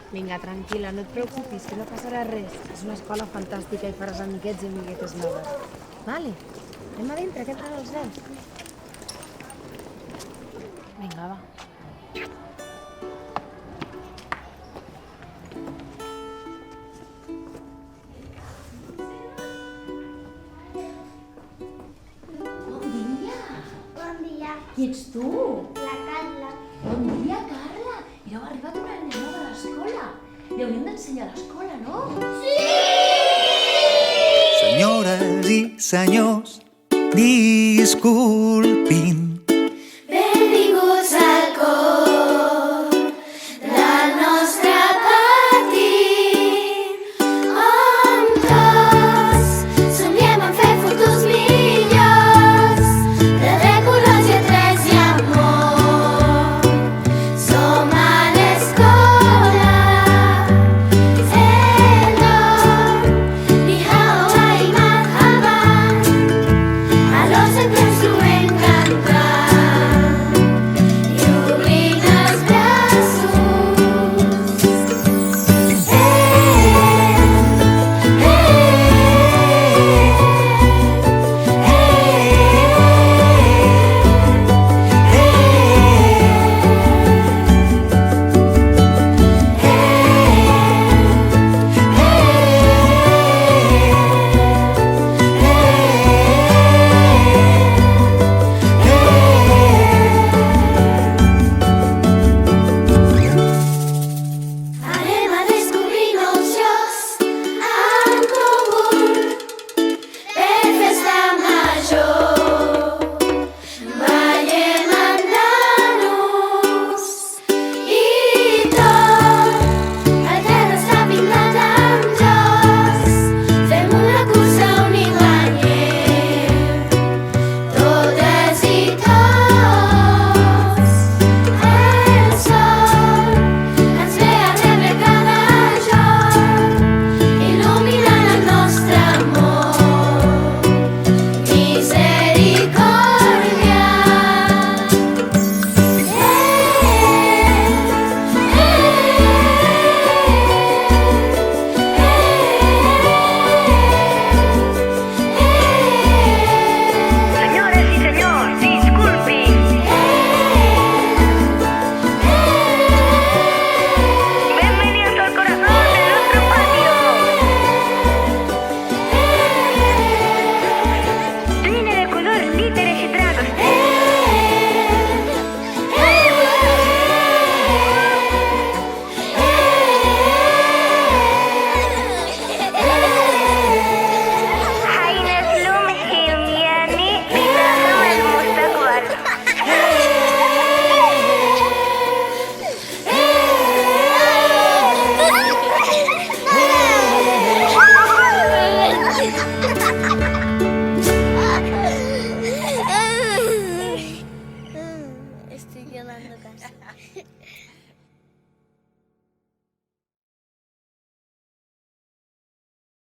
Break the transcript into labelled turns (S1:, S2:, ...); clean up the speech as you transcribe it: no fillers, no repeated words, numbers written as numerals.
S1: Vinga, tranquil·la, no et preocupis, que no passarà res. És una escola fantàstica i faràs amiguets i amiguetes noves. Vale? Anem a dintre, que entren els nens. Vinga, va.
S2: Bon dia.
S3: Qui ets tu?
S2: La Carla.
S3: Bon dia, Carla. Mireu, ha arribat una nena nova a l'escola. Li hauríem d'ensenyar a l'escola, no?
S4: Senyores i senyors, disculpin.